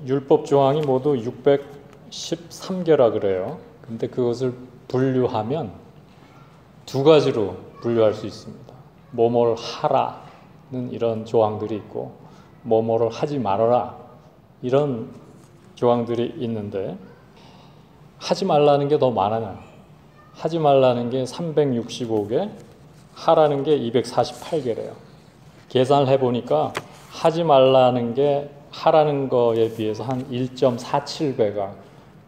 율법 조항이 모두 613개라 그래요. 근데 그것을 분류하면 두 가지로 분류할 수 있습니다. 뭐뭐를 하라는 이런 조항들이 있고 뭐뭐를 하지 말아라 이런 조항들이 있는데 하지 말라는 게 더 많아요. 하지 말라는 게 365개, 하라는 게 248개래요. 계산을 해보니까 하지 말라는 게 하라는 거에 비해서 한 1.47배가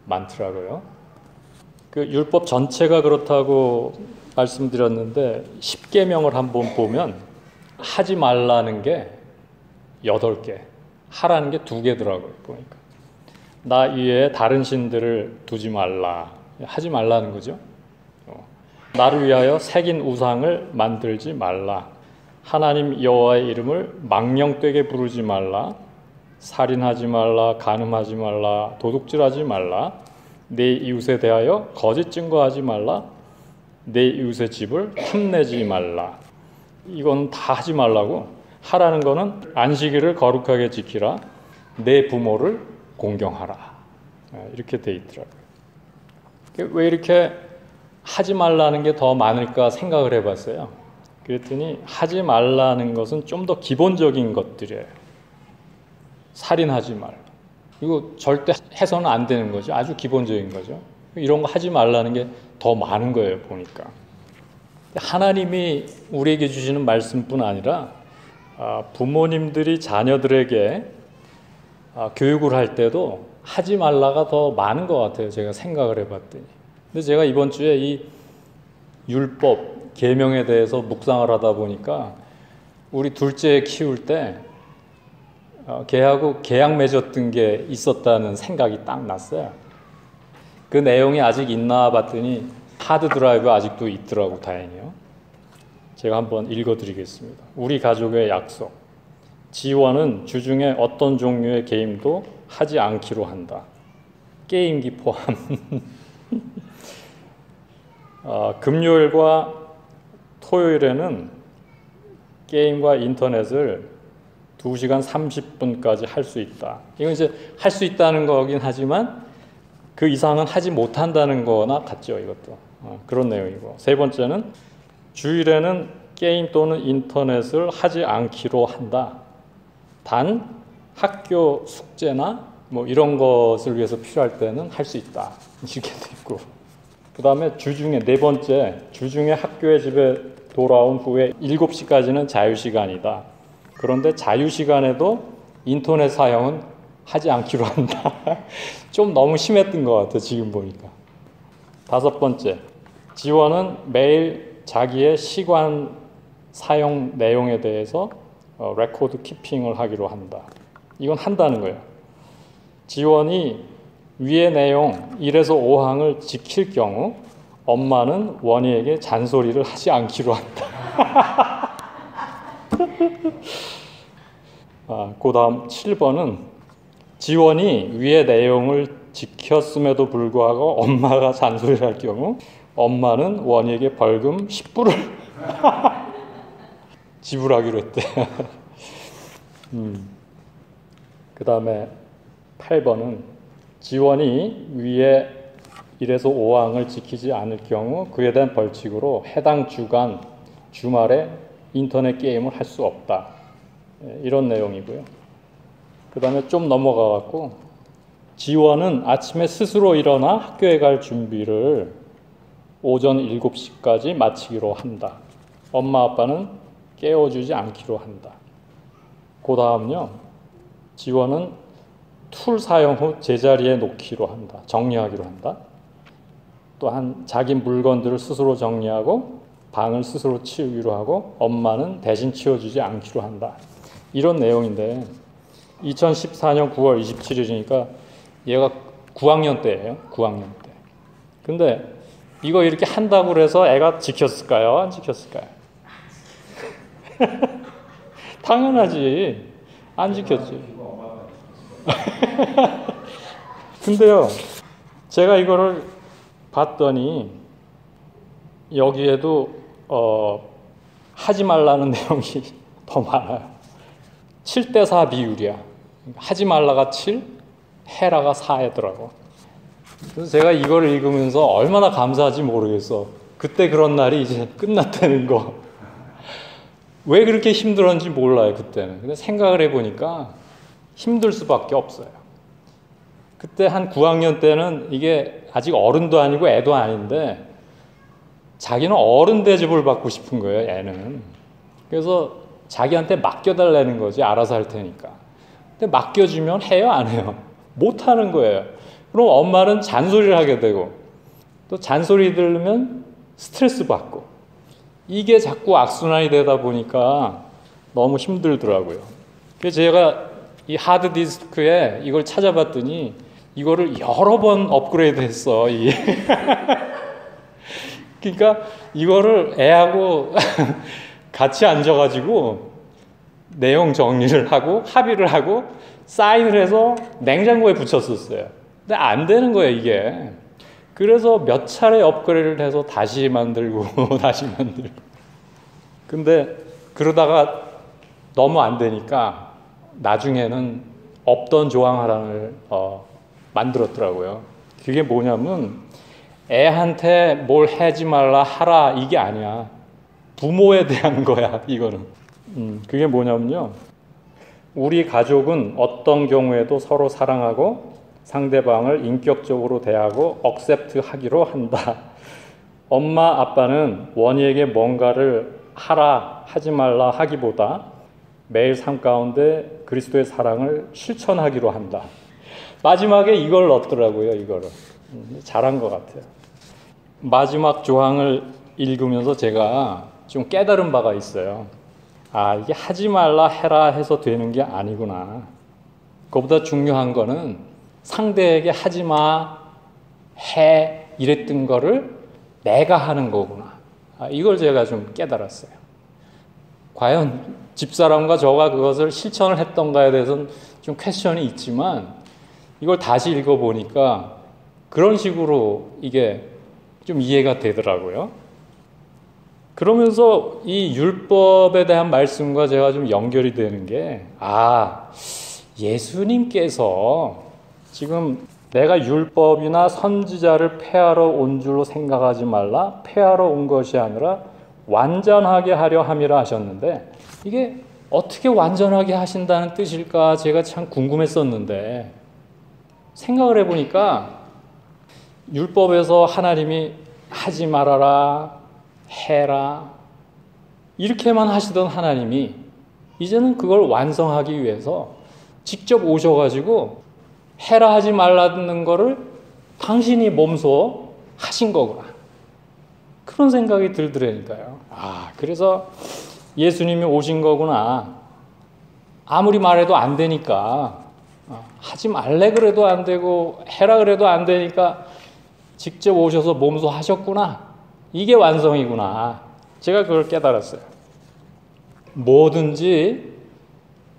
많더라고요. 그 율법 전체가 그렇다고 말씀드렸는데 10계명을 한번 보면 하지 말라는 게 8개, 하라는 게 2개더라고요. 보니까 나 위에 다른 신들을 두지 말라, 하지 말라는 거죠. 나를 위하여 새긴 우상을 만들지 말라, 하나님 여호와의 이름을 망령되게 부르지 말라, 살인하지 말라, 간음하지 말라, 도둑질하지 말라, 내 이웃에 대하여 거짓 증거하지 말라, 내 이웃의 집을 탐내지 말라. 이건 다 하지 말라고. 하라는 거는 안식일을 거룩하게 지키라, 내 부모를 공경하라, 이렇게 돼 있더라고요. 왜 이렇게 하지 말라는 게 더 많을까 생각을 해봤어요. 그랬더니 하지 말라는 것은 좀 더 기본적인 것들이에요. 살인하지 말라. 이거 절대 해서는 안 되는 거죠. 아주 기본적인 거죠. 이런 거 하지 말라는 게 더 많은 거예요, 보니까. 하나님이 우리에게 주시는 말씀뿐 아니라 부모님들이 자녀들에게 교육을 할 때도 하지 말라가 더 많은 것 같아요. 제가 생각을 해봤더니. 근데 제가 이번 주에 이 율법, 계명에 대해서 묵상을 하다 보니까 우리 둘째 키울 때 걔하고 계약 맺었던 게 있었다는 생각이 딱 났어요. 그 내용이 아직 있나 봤더니 하드 드라이브 아직도 있더라고, 다행히요. 제가 한번 읽어드리겠습니다. 우리 가족의 약속. 지원은 주중에 어떤 종류의 게임도 하지 않기로 한다. 게임기 포함. 금요일과 토요일에는 게임과 인터넷을 2시간 30분까지 할 수 있다. 이건 이제 할 수 있다는 거긴 하지만 그 이상은 하지 못한다는 거나 같죠, 이것도. 그런 내용이고. 세 번째는 주일에는 게임 또는 인터넷을 하지 않기로 한다. 단 학교 숙제나 뭐 이런 것을 위해서 필요할 때는 할 수 있다. 이렇게 돼 있고. 그 다음에 주중에 네 번째, 주중에 학교에 집에 돌아온 후에 7시까지는 자유시간이다. 그런데 자유시간에도 인터넷 사용은 하지 않기로 한다. 좀 너무 심했던 것 같아, 지금 보니까. 다섯 번째, 지원은 매일 자기의 시간 사용 내용에 대해서 레코드 키핑을 하기로 한다. 이건 한다는 거예요. 지원이 위의 내용 1에서 5항을 지킬 경우 엄마는 원희에게 잔소리를 하지 않기로 한다. 그 다음 7번은 지원이 위의 내용을 지켰음에도 불구하고 엄마가 잔소리를 할 경우 엄마는 원희에게 벌금 10불을 지불하기로 했대. 그 다음에 8번은 지원이 위에 1에서 5항을 지키지 않을 경우 그에 대한 벌칙으로 해당 주간 주말에 인터넷 게임을 할 수 없다. 이런 내용이고요. 그 다음에 좀 넘어가 갖고 지원은 아침에 스스로 일어나 학교에 갈 준비를 오전 7시까지 마치기로 한다. 엄마 아빠는 깨워주지 않기로 한다. 그 다음요, 지원은 툴 사용 후 제자리에 놓기로 한다. 정리하기로 한다. 또한 자기 물건들을 스스로 정리하고 방을 스스로 치우기로 하고 엄마는 대신 치워주지 않기로 한다. 이런 내용인데 2014년 9월 27일이니까 얘가 9학년 때예요. 9학년 때. 근데 이거 이렇게 한다고 해서 애가 지켰을까요? 안 지켰을까요? 당연하지. 안 지켰지. 근데요, 제가 이거를 봤더니 여기에도 하지 말라는 내용이 더 많아요. 7대4 비율이야. 하지 말라가 7, 헤라가 사애더라고. 그래서 제가 이걸 읽으면서 얼마나 감사한지 모르겠어. 그때 그런 날이 이제 끝났다는 거. 왜 그렇게 힘들었는지 몰라요, 그때는. 근데 생각을 해보니까 힘들 수밖에 없어요. 그때 한 9학년 때는 이게 아직 어른도 아니고 애도 아닌데 자기는 어른 대접을 받고 싶은 거예요, 애는. 그래서 자기한테 맡겨달라는 거지, 알아서 할 테니까. 근데 맡겨주면 해요, 안 해요? 못 하는 거예요. 그럼 엄마는 잔소리를 하게 되고 또 잔소리 들으면 스트레스 받고 이게 자꾸 악순환이 되다 보니까 너무 힘들더라고요. 그래서 제가 이 하드디스크에 이걸 찾아봤더니 이거를 여러 번 업그레이드 했어. 그러니까 이거를 애하고 같이 앉아가지고 내용 정리를 하고 합의를 하고 사인을 해서 냉장고에 붙였었어요. 근데 안 되는 거예요, 이게. 그래서 몇 차례 업그레이드를 해서 다시 만들고 다시 만들고. 근데 그러다가 너무 안 되니까 나중에는 없던 조항 하나를 만들었더라고요. 그게 뭐냐면 애한테 뭘 하지 말라 하라 이게 아니야. 부모에 대한 거야, 이거는. 그게 뭐냐면요. 우리 가족은 어떤 경우에도 서로 사랑하고 상대방을 인격적으로 대하고 억셉트 하기로 한다. 엄마, 아빠는 원희에게 뭔가를 하라, 하지 말라 하기보다 매일 삶 가운데 그리스도의 사랑을 실천하기로 한다. 마지막에 이걸 넣었더라고요, 이거를. 잘한 것 같아요. 마지막 조항을 읽으면서 제가 좀 깨달은 바가 있어요. 아, 이게 하지 말라 해라 해서 되는 게 아니구나. 그것보다 중요한 거는 상대에게 하지 마, 해 이랬던 거를 내가 하는 거구나. 이걸 제가 좀 깨달았어요. 과연 집사람과 저가 그것을 실천을 했던가에 대해서는 좀 퀘스천이 있지만 이걸 다시 읽어보니까 그런 식으로 이게 좀 이해가 되더라고요. 그러면서 이 율법에 대한 말씀과 제가 좀 연결이 되는 게, 예수님께서 지금 내가 율법이나 선지자를 폐하러 온 줄로 생각하지 말라, 폐하러 온 것이 아니라 완전하게 하려 함이라 하셨는데, 이게 어떻게 완전하게 하신다는 뜻일까 제가 참 궁금했었는데, 생각을 해보니까 율법에서 하나님이 하지 말아라, 해라 이렇게만 하시던 하나님이 이제는 그걸 완성하기 위해서 직접 오셔가지고 해라 하지 말라는 거를 당신이 몸소 하신 거구나. 그런 생각이 들더라니까요. 그래서 예수님이 오신 거구나. 아무리 말해도 안 되니까, 하지 말래 그래도 안 되고 해라 그래도 안 되니까 직접 오셔서 몸소 하셨구나. 이게 완성이구나. 제가 그걸 깨달았어요. 뭐든지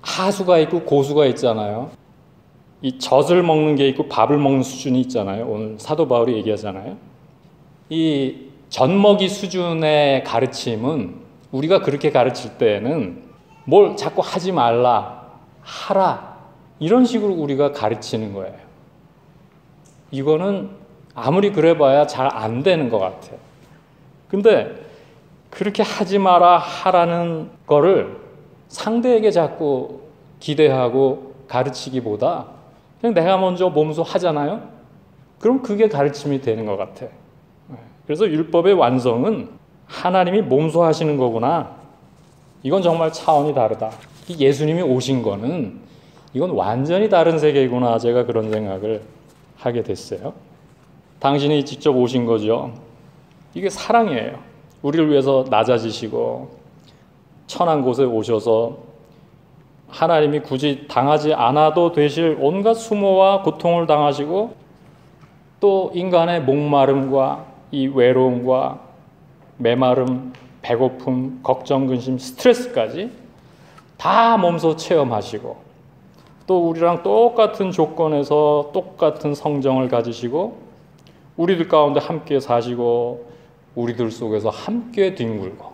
하수가 있고 고수가 있잖아요. 이 젖을 먹는 게 있고 밥을 먹는 수준이 있잖아요. 오늘 사도 바울이 얘기하잖아요. 이 젖먹이 수준의 가르침은 우리가 그렇게 가르칠 때에는 뭘 자꾸 하지 말라, 하라 이런 식으로 우리가 가르치는 거예요. 이거는 아무리 그래봐야 잘 안 되는 것 같아요. 근데 그렇게 하지 마라 하라는 거를 상대에게 자꾸 기대하고 가르치기보다 그냥 내가 먼저 몸소 하잖아요. 그럼 그게 가르침이 되는 것 같아. 그래서 율법의 완성은 하나님이 몸소 하시는 거구나. 이건 정말 차원이 다르다. 예수님이 오신 거는 이건 완전히 다른 세계구나. 제가 그런 생각을 하게 됐어요. 당신이 직접 오신 거죠. 이게 사랑이에요. 우리를 위해서 낮아지시고 천한 곳에 오셔서 하나님이 굳이 당하지 않아도 되실 온갖 수모와 고통을 당하시고 또 인간의 목마름과 이 외로움과 메마름, 배고픔, 걱정, 근심, 스트레스까지 다 몸소 체험하시고 또 우리랑 똑같은 조건에서 똑같은 성정을 가지시고 우리들 가운데 함께 사시고 우리들 속에서 함께 뒹굴고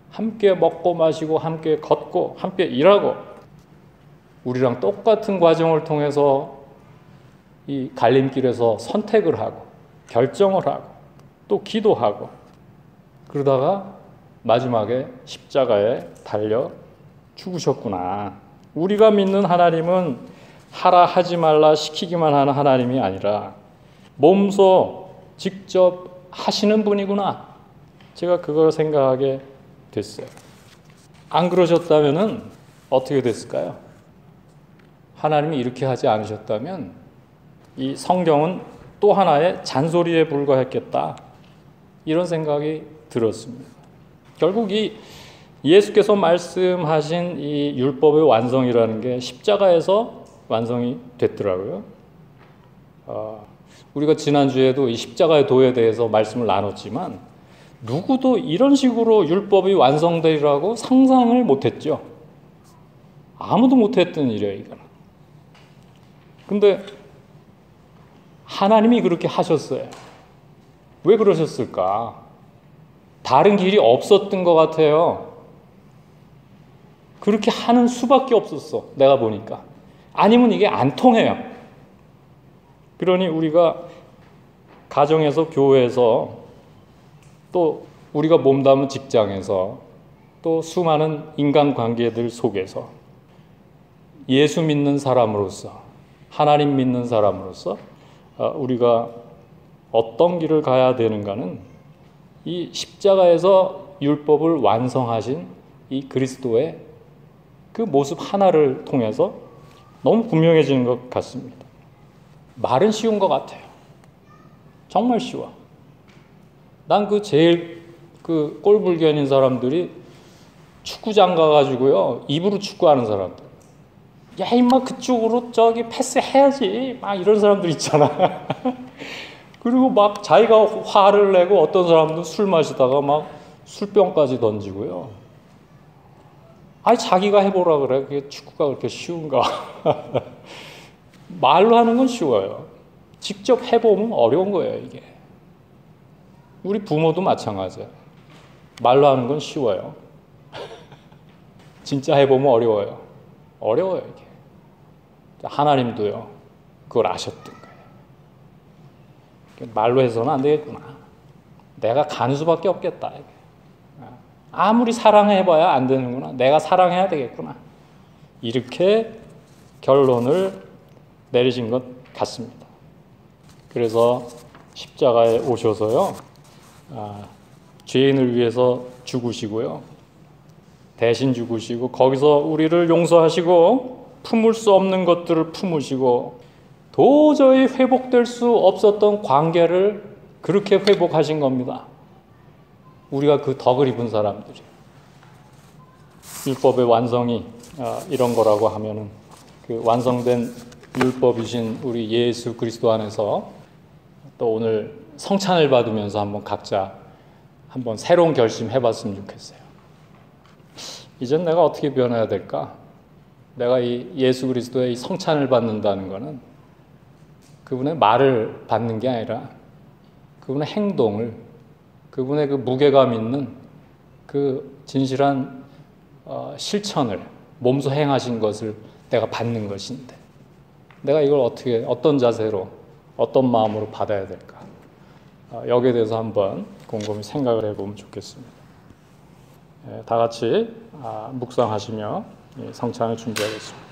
함께 먹고 마시고 함께 걷고 함께 일하고 우리랑 똑같은 과정을 통해서 이 갈림길에서 선택을 하고 결정을 하고 또 기도하고 그러다가 마지막에 십자가에 달려 죽으셨구나. 우리가 믿는 하나님은 하라 하지 말라 시키기만 하는 하나님이 아니라 몸소 직접 하시는 분이구나. 제가 그걸 생각하게 됐어요. 안 그러셨다면은 어떻게 됐을까요? 하나님이 이렇게 하지 않으셨다면 이 성경은 또 하나의 잔소리에 불과했겠다. 이런 생각이 들었습니다. 결국 이 예수께서 말씀하신 이 율법의 완성이라는 게 십자가에서 완성이 됐더라고요. 우리가 지난주에도 이 십자가의 도에 대해서 말씀을 나눴지만 누구도 이런 식으로 율법이 완성되리라고 상상을 못했죠. 아무도 못했던 일이에요, 이거는. 근데 하나님이 그렇게 하셨어요. 왜 그러셨을까? 다른 길이 없었던 것 같아요. 그렇게 하는 수밖에 없었어, 내가 보니까. 아니면 이게 안 통해요. 그러니 우리가 가정에서, 교회에서, 또 우리가 몸담은 직장에서, 또 수많은 인간관계들 속에서 예수 믿는 사람으로서, 하나님 믿는 사람으로서 우리가 어떤 길을 가야 되는가는 이 십자가에서 율법을 완성하신 이 그리스도의 그 모습 하나를 통해서 너무 분명해지는 것 같습니다. 말은 쉬운 것 같아요. 정말 쉬워. 난 제일 꼴불견인 사람들이 축구장 가가지고요, 입으로 축구하는 사람들. 야, 임마, 그쪽으로 저기 패스해야지. 막 이런 사람들 있잖아. 그리고 막 자기가 화를 내고 어떤 사람도 술 마시다가 막 술병까지 던지고요. 아니, 자기가 해보라 그래. 그게 축구가 그렇게 쉬운가. 말로 하는 건 쉬워요. 직접 해보면 어려운 거예요, 이게. 우리 부모도 마찬가지예요. 말로 하는 건 쉬워요. 진짜 해보면 어려워요. 어려워요, 이게. 하나님도요, 그걸 아셨던 거예요. 말로 해서는 안 되겠구나. 내가 가는 수밖에 없겠다. 아무리 사랑해봐야 안 되는구나. 내가 사랑해야 되겠구나. 이렇게 결론을 내리신 것 같습니다. 그래서 십자가에 오셔서요, 죄인을 위해서 죽으시고요, 대신 죽으시고, 거기서 우리를 용서하시고 품을 수 없는 것들을 품으시고 도저히 회복될 수 없었던 관계를 그렇게 회복하신 겁니다. 우리가 그 덕을 입은 사람들이. 율법의 완성이 이런 거라고 하면은 그 완성된 율법이신 우리 예수 그리스도 안에서 또 오늘 성찬을 받으면서 한번 각자 한번 새로운 결심 해봤으면 좋겠어요. 이젠 내가 어떻게 변해야 될까? 내가 이 예수 그리스도의 이 성찬을 받는다는 것은 그분의 말을 받는 게 아니라 그분의 행동을, 그분의 그 무게감 있는 그 진실한 실천을 몸소 행하신 것을 내가 받는 것인데, 내가 이걸 어떻게, 어떤 자세로, 어떤 마음으로 받아야 될까? 여기에 대해서 한번 곰곰이 생각을 해보면 좋겠습니다. 다 같이 묵상하시며 성찬을 준비하겠습니다.